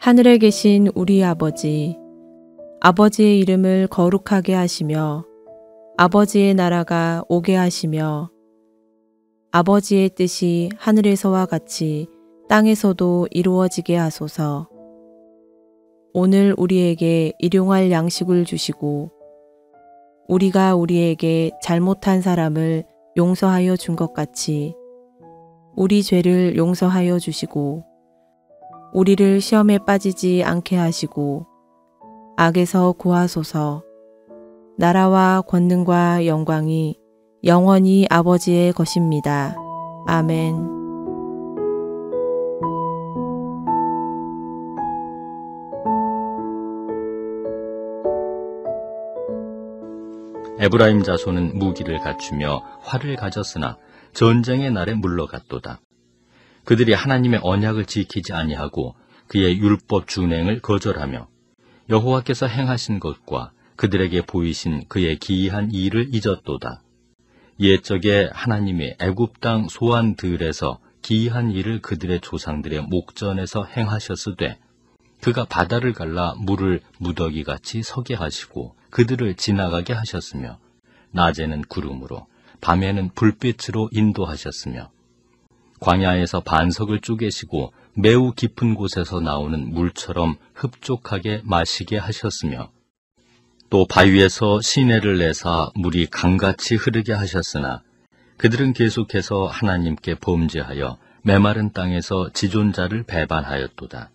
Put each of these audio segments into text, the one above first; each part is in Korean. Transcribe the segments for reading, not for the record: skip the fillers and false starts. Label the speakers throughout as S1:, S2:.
S1: 하늘에 계신 우리 아버지, 아버지의 이름을 거룩하게 하시며 아버지의 나라가 오게 하시며 아버지의 뜻이 하늘에서와 같이 땅에서도 이루어지게 하소서. 오늘 우리에게 일용할 양식을 주시고 우리가 우리에게 잘못한 사람을 용서하여 준 것 같이 우리 죄를 용서하여 주시고 우리를 시험에 빠지지 않게 하시고 악에서 구하소서. 나라와 권능과 영광이 영원히 아버지의 것입니다. 아멘.
S2: 에브라임 자손은 무기를 갖추며 활을 가졌으나 전쟁의 날에 물러갔도다. 그들이 하나님의 언약을 지키지 아니하고 그의 율법 준행을 거절하며 여호와께서 행하신 것과 그들에게 보이신 그의 기이한 일을 잊었도다. 옛적에 하나님이 애굽 땅 소안들에서 기이한 일을 그들의 조상들의 목전에서 행하셨으되 그가 바다를 갈라 물을 무더기같이 서게 하시고 그들을 지나가게 하셨으며 낮에는 구름으로 밤에는 불빛으로 인도하셨으며 광야에서 반석을 쪼개시고 매우 깊은 곳에서 나오는 물처럼 흡족하게 마시게 하셨으며 또 바위에서 시내를 내사 물이 강같이 흐르게 하셨으나 그들은 계속해서 하나님께 범죄하여 메마른 땅에서 지존자를 배반하였도다.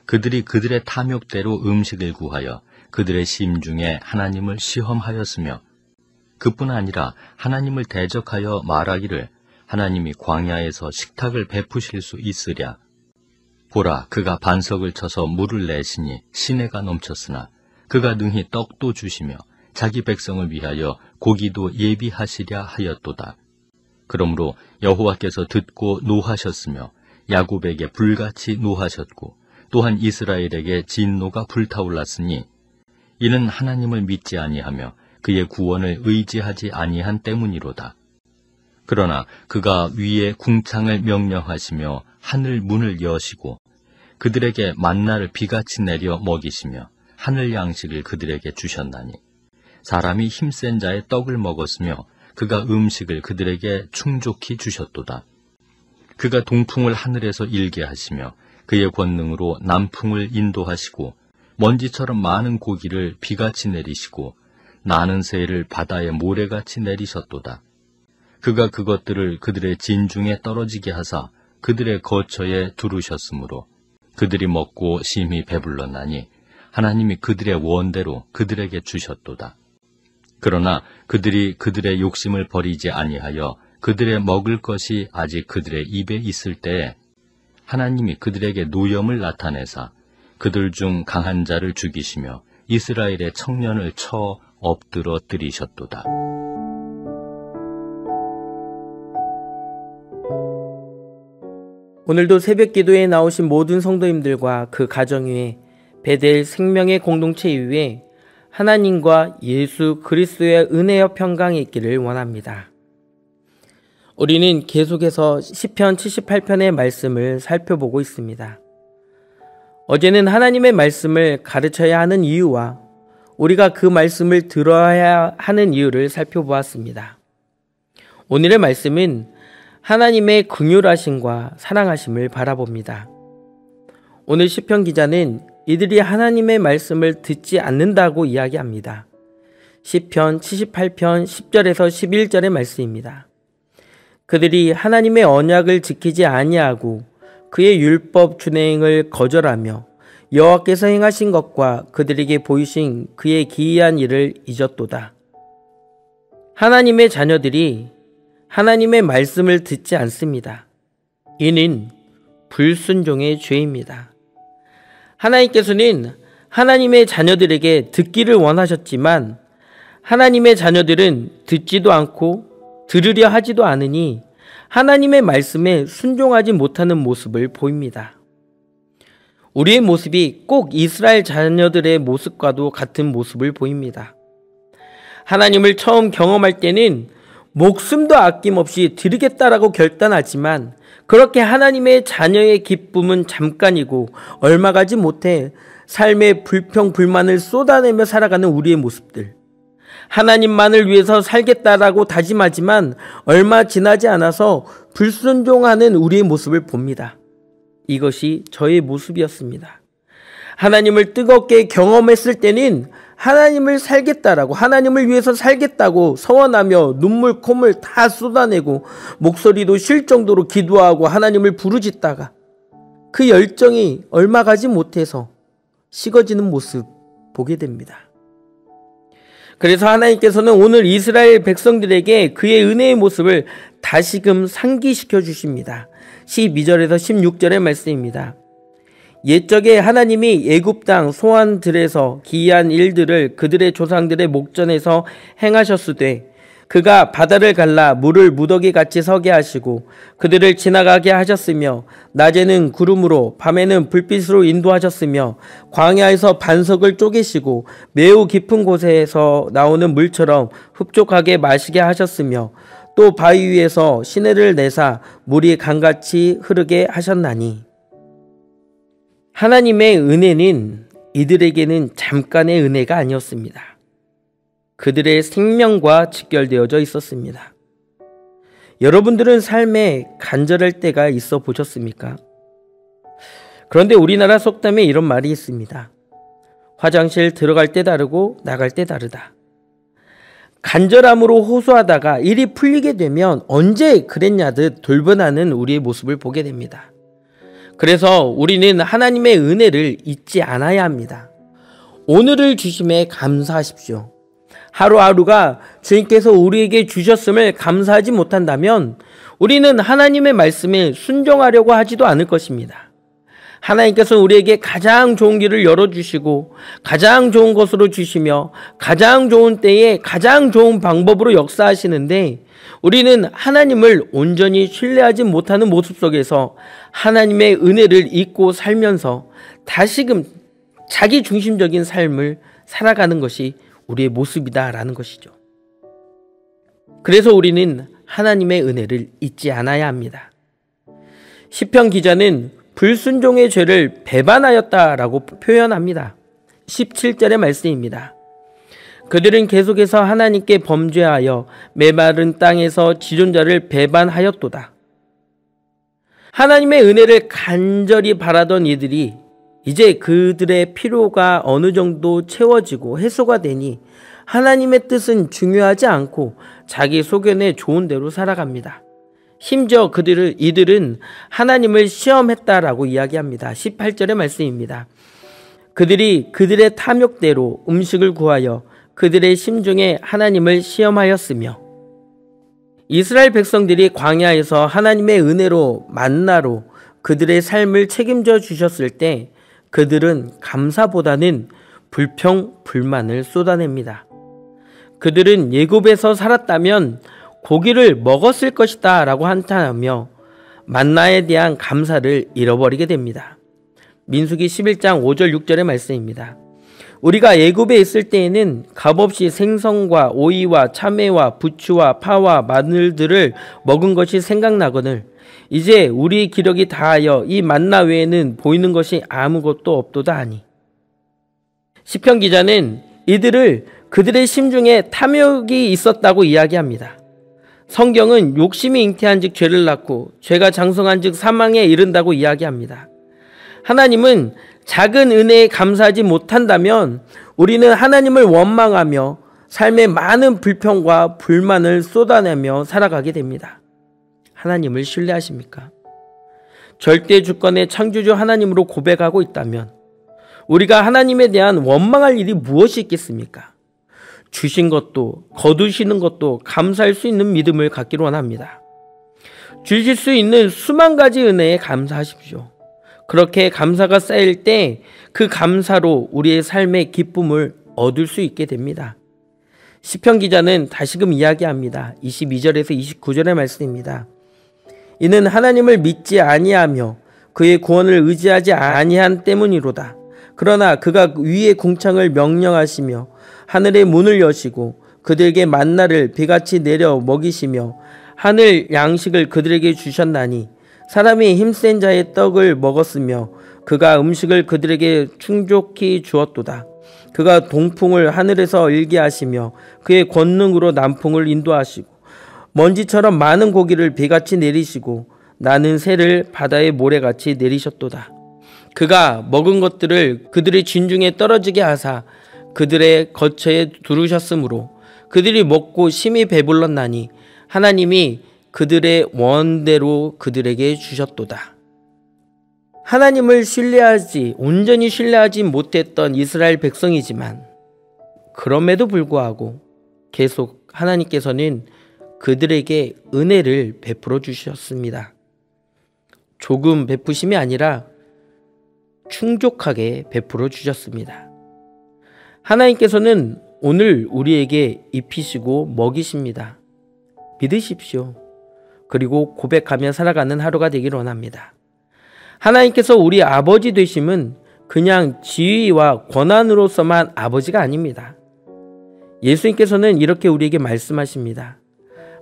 S2: 그들이 그들의 탐욕대로 음식을 구하여 그들의 심중에 하나님을 시험하였으며 그뿐 아니라 하나님을 대적하여 말하기를 하나님이 광야에서 식탁을 베푸실 수 있으랴. 보라, 그가 반석을 쳐서 물을 내시니 시내가 넘쳤으나 그가 능히 떡도 주시며 자기 백성을 위하여 고기도 예비하시랴 하였도다. 그러므로 여호와께서 듣고 노하셨으며 야곱에게 불같이 노하셨고 또한 이스라엘에게 진노가 불타올랐으니 이는 하나님을 믿지 아니하며 그의 구원을 의지하지 아니한 때문이로다. 그러나 그가 위에 궁창을 명령하시며 하늘 문을 여시고 그들에게 만나를 비같이 내려 먹이시며 하늘 양식을 그들에게 주셨나니 사람이 힘센 자의 떡을 먹었으며 그가 음식을 그들에게 충족히 주셨도다. 그가 동풍을 하늘에서 일게 하시며 그의 권능으로 남풍을 인도하시고 먼지처럼 많은 고기를 비같이 내리시고 나는 새를 바다에 모래같이 내리셨도다. 그가 그것들을 그들의 진중에 떨어지게 하사 그들의 거처에 두르셨으므로 그들이 먹고 심히 배불렀나니 하나님이 그들의 원대로 그들에게 주셨도다. 그러나 그들이 그들의 욕심을 버리지 아니하여 그들의 먹을 것이 아직 그들의 입에 있을 때에 하나님이 그들에게 노염을 나타내사 그들 중 강한 자를 죽이시며 이스라엘의 청년을 쳐 엎드러뜨리셨도다.
S3: 오늘도 새벽 기도에 나오신 모든 성도님들과 그 가정 위에 베델 생명의 공동체 위에 하나님과 예수 그리스도의 은혜와 평강이 있기를 원합니다. 우리는 계속해서 시편 78편의 말씀을 살펴보고 있습니다. 어제는 하나님의 말씀을 가르쳐야 하는 이유와 우리가 그 말씀을 들어야 하는 이유를 살펴보았습니다. 오늘의 말씀은 하나님의 긍휼하심과 사랑하심을 바라봅니다. 오늘 시편 기자는 이들이 하나님의 말씀을 듣지 않는다고 이야기합니다. 시편 78편 10절에서 11절의 말씀입니다. 그들이 하나님의 언약을 지키지 아니하고 그의 율법 준행을 거절하며 여호와께서 행하신 것과 그들에게 보이신 그의 기이한 일을 잊었도다. 하나님의 자녀들이 하나님의 말씀을 듣지 않습니다. 이는 불순종의 죄입니다. 하나님께서는 하나님의 자녀들에게 듣기를 원하셨지만 하나님의 자녀들은 듣지도 않고 들으려 하지도 않으니 하나님의 말씀에 순종하지 못하는 모습을 보입니다. 우리의 모습이 꼭 이스라엘 자녀들의 모습과도 같은 모습을 보입니다. 하나님을 처음 경험할 때는 목숨도 아낌없이 드리겠다라고 결단하지만 그렇게 하나님의 자녀의 기쁨은 잠깐이고 얼마 가지 못해 삶의 불평, 불만을 쏟아내며 살아가는 우리의 모습들. 하나님만을 위해서 살겠다라고 다짐하지만 얼마 지나지 않아서 불순종하는 우리의 모습을 봅니다. 이것이 저의 모습이었습니다. 하나님을 뜨겁게 경험했을 때는 하나님을 살겠다라고, 하나님을 위해서 살겠다고 서원하며 눈물, 콧물 다 쏟아내고 목소리도 쉴 정도로 기도하고 하나님을 부르짖다가 그 열정이 얼마 가지 못해서 식어지는 모습 보게 됩니다. 그래서 하나님께서는 오늘 이스라엘 백성들에게 그의 은혜의 모습을 다시금 상기시켜 주십니다. 12절에서 16절의 말씀입니다. 옛적에 하나님이 애굽 땅 소환들에서 기이한 일들을 그들의 조상들의 목전에서 행하셨으되 그가 바다를 갈라 물을 무더기같이 서게 하시고 그들을 지나가게 하셨으며 낮에는 구름으로 밤에는 불빛으로 인도하셨으며 광야에서 반석을 쪼개시고 매우 깊은 곳에서 나오는 물처럼 흡족하게 마시게 하셨으며 또 바위 위에서 시내를 내사 물이 강같이 흐르게 하셨나니 하나님의 은혜는 이들에게는 잠깐의 은혜가 아니었습니다. 그들의 생명과 직결되어져 있었습니다. 여러분들은 삶에 간절할 때가 있어 보셨습니까? 그런데 우리나라 속담에 이런 말이 있습니다. 화장실 들어갈 때 다르고 나갈 때 다르다. 간절함으로 호소하다가 일이 풀리게 되면 언제 그랬냐듯 돌변하는 우리의 모습을 보게 됩니다. 그래서 우리는 하나님의 은혜를 잊지 않아야 합니다. 오늘을 주심에 감사하십시오. 하루하루가 주님께서 우리에게 주셨음을 감사하지 못한다면 우리는 하나님의 말씀에 순종하려고 하지도 않을 것입니다. 하나님께서 우리에게 가장 좋은 길을 열어주시고 가장 좋은 것으로 주시며 가장 좋은 때에 가장 좋은 방법으로 역사하시는데 우리는 하나님을 온전히 신뢰하지 못하는 모습 속에서 하나님의 은혜를 잊고 살면서 다시금 자기 중심적인 삶을 살아가는 것이 우리의 모습이다라는 것이죠. 그래서 우리는 하나님의 은혜를 잊지 않아야 합니다. 시편 기자는 불순종의 죄를 배반하였다라고 표현합니다. 17절의 말씀입니다. 그들은 계속해서 하나님께 범죄하여 메마른 땅에서 지존자를 배반하였도다. 하나님의 은혜를 간절히 바라던 이들이 이제 그들의 필요가 어느 정도 채워지고 해소가 되니 하나님의 뜻은 중요하지 않고 자기 소견에 좋은 대로 살아갑니다. 심지어 이들은 하나님을 시험했다라고 이야기합니다. 18절의 말씀입니다. 그들이 그들의 탐욕대로 음식을 구하여 그들의 심중에 하나님을 시험하였으며 이스라엘 백성들이 광야에서 하나님의 은혜로 만나로 그들의 삶을 책임져 주셨을 때 그들은 감사보다는 불평, 불만을 쏟아냅니다. 그들은 예굽에서 살았다면 고기를 먹었을 것이다 라고 한탄하며 만나에 대한 감사를 잃어버리게 됩니다. 민수기 11장 5절 6절의 말씀입니다. 우리가 애굽에 있을 때에는 값없이 생선과 오이와 참외와 부추와 파와 마늘들을 먹은 것이 생각나거늘 이제 우리 기력이 다하여 이 만나 외에는 보이는 것이 아무것도 없도다 하니. 시편 기자는 이들을 그들의 심중에 탐욕이 있었다고 이야기합니다. 성경은 욕심이 잉태한 즉 죄를 낳고 죄가 장성한 즉 사망에 이른다고 이야기합니다. 하나님은 작은 은혜에 감사하지 못한다면 우리는 하나님을 원망하며 삶에 많은 불평과 불만을 쏟아내며 살아가게 됩니다. 하나님을 신뢰하십니까? 절대 주권의 창조주 하나님으로 고백하고 있다면 우리가 하나님에 대한 원망할 일이 무엇이 있겠습니까? 주신 것도 거두시는 것도 감사할 수 있는 믿음을 갖기로 원합니다. 주실 수 있는 수만 가지 은혜에 감사하십시오. 그렇게 감사가 쌓일 때 그 감사로 우리의 삶의 기쁨을 얻을 수 있게 됩니다. 시편 기자는 다시금 이야기합니다. 22절에서 29절의 말씀입니다. 이는 하나님을 믿지 아니하며 그의 구원을 의지하지 아니한 때문이로다. 그러나 그가 위의 궁창을 명령하시며 하늘의 문을 여시고 그들에게 만나를 비같이 내려 먹이시며 하늘 양식을 그들에게 주셨나니 사람이 힘센 자의 떡을 먹었으며 그가 음식을 그들에게 충족히 주었도다. 그가 동풍을 하늘에서 일게 하시며 그의 권능으로 남풍을 인도하시고 먼지처럼 많은 고기를 비같이 내리시고 나는 새를 바다의 모래같이 내리셨도다. 그가 먹은 것들을 그들의 진중에 떨어지게 하사 그들의 거처에 두르셨으므로 그들이 먹고 심히 배불렀나니 하나님이 그들의 원대로 그들에게 주셨도다. 하나님을 온전히 신뢰하지 못했던 이스라엘 백성이지만 그럼에도 불구하고 계속 하나님께서는 그들에게 은혜를 베풀어 주셨습니다. 조금 베푸심이 아니라 충족하게 베풀어 주셨습니다. 하나님께서는 오늘 우리에게 입히시고 먹이십니다. 믿으십시오. 그리고 고백하며 살아가는 하루가 되길 원합니다. 하나님께서 우리 아버지 되심은 그냥 지위와 권한으로서만 아버지가 아닙니다. 예수님께서는 이렇게 우리에게 말씀하십니다.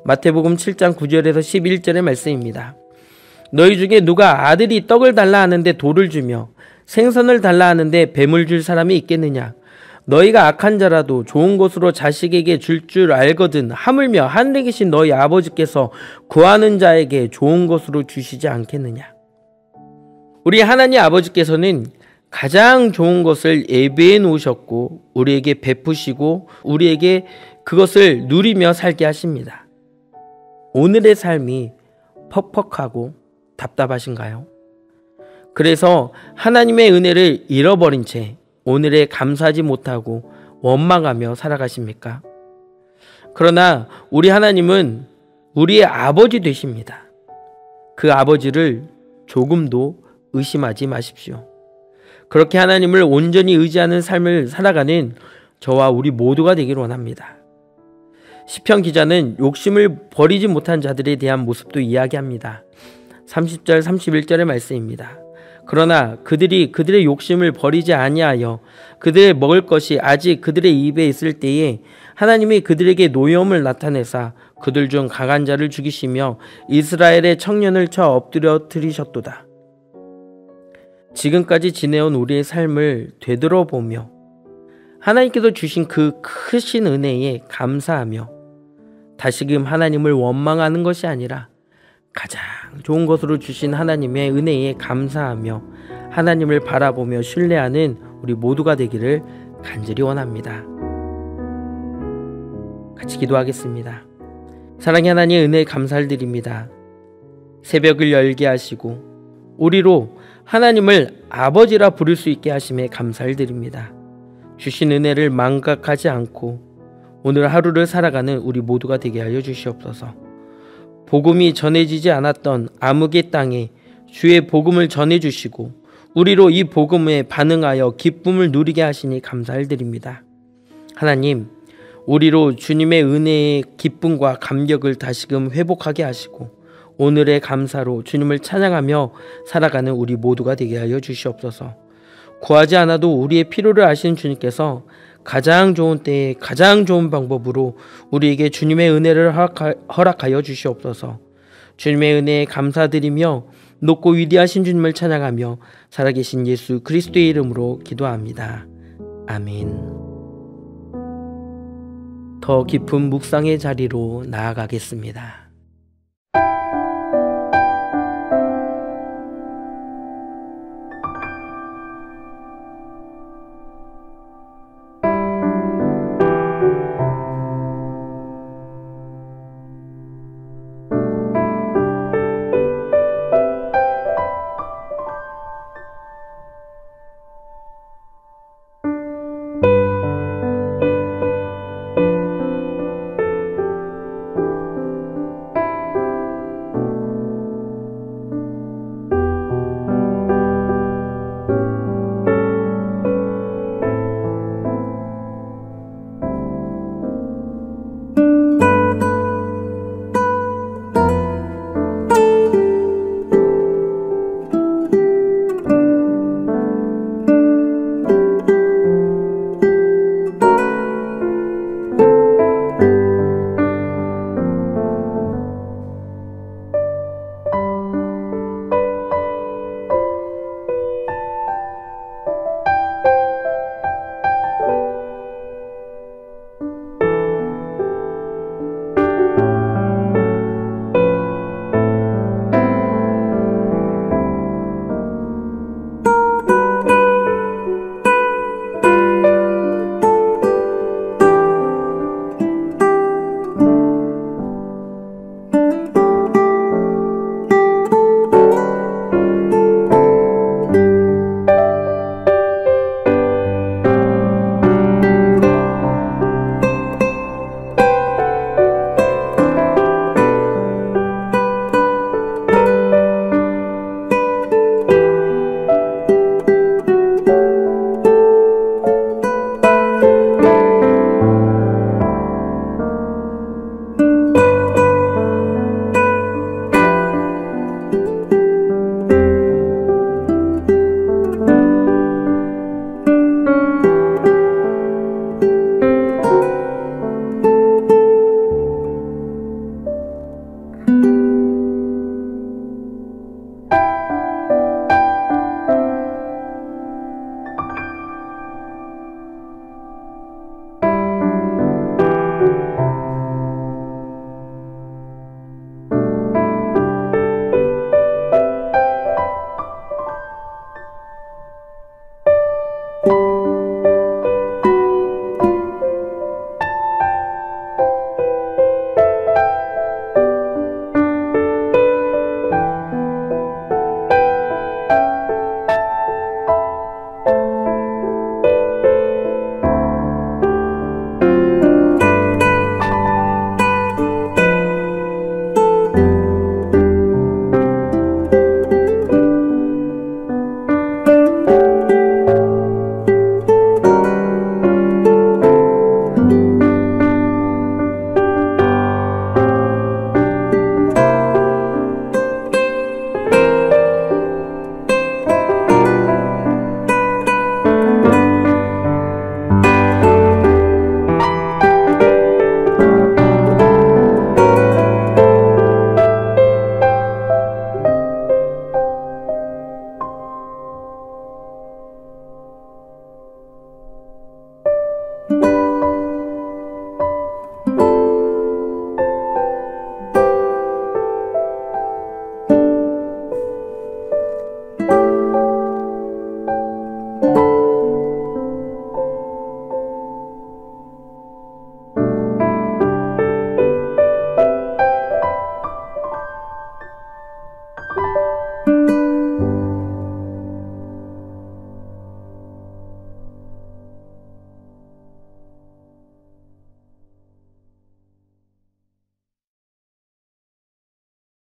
S3: 마태복음 7장 9절에서 11절의 말씀입니다. 너희 중에 누가 아들이 떡을 달라 하는데 돌을 주며 생선을 달라 하는데 뱀을 줄 사람이 있겠느냐? 너희가 악한 자라도 좋은 것으로 자식에게 줄 알거든 하물며 하늘에 계신 너희 아버지께서 구하는 자에게 좋은 것으로 주시지 않겠느냐? 우리 하나님 아버지께서는 가장 좋은 것을 예배해 놓으셨고 우리에게 베푸시고 우리에게 그것을 누리며 살게 하십니다. 오늘의 삶이 퍽퍽하고 답답하신가요? 그래서 하나님의 은혜를 잃어버린 채 오늘에 감사하지 못하고 원망하며 살아가십니까? 그러나 우리 하나님은 우리의 아버지 되십니다. 그 아버지를 조금도 의심하지 마십시오. 그렇게 하나님을 온전히 의지하는 삶을 살아가는 저와 우리 모두가 되길 원합니다. 시편 기자는 욕심을 버리지 못한 자들에 대한 모습도 이야기합니다. 30절 31절의 말씀입니다. 그러나 그들이 그들의 욕심을 버리지 아니하여 그들의 먹을 것이 아직 그들의 입에 있을 때에 하나님이 그들에게 노여움을 나타내사 그들 중 강한 자를 죽이시며 이스라엘의 청년을 쳐 엎드려 들이셨도다. 지금까지 지내온 우리의 삶을 되돌아보며 하나님께서 주신 그 크신 은혜에 감사하며 다시금 하나님을 원망하는 것이 아니라 가장 좋은 것으로 주신 하나님의 은혜에 감사하며 하나님을 바라보며 신뢰하는 우리 모두가 되기를 간절히 원합니다. 같이 기도하겠습니다. 사랑의 하나님 은혜에 감사를 드립니다. 새벽을 열게 하시고 우리로 하나님을 아버지라 부를 수 있게 하심에 감사를 드립니다. 주신 은혜를 망각하지 않고 오늘 하루를 살아가는 우리 모두가 되게 하여 주시옵소서. 복음이 전해지지 않았던 암흑의 땅에 주의 복음을 전해주시고 우리로 이 복음에 반응하여 기쁨을 누리게 하시니 감사를 드립니다. 하나님, 우리로 주님의 은혜의 기쁨과 감격을 다시금 회복하게 하시고 오늘의 감사로 주님을 찬양하며 살아가는 우리 모두가 되게 하여 주시옵소서. 구하지 않아도 우리의 필요를 아시는 주님께서 가장 좋은 때에 가장 좋은 방법으로 우리에게 주님의 은혜를 허락하여 주시옵소서. 주님의 은혜에 감사드리며 높고 위대하신 주님을 찬양하며 살아계신 예수 그리스도의 이름으로 기도합니다. 아멘. 더 깊은 묵상의 자리로 나아가겠습니다.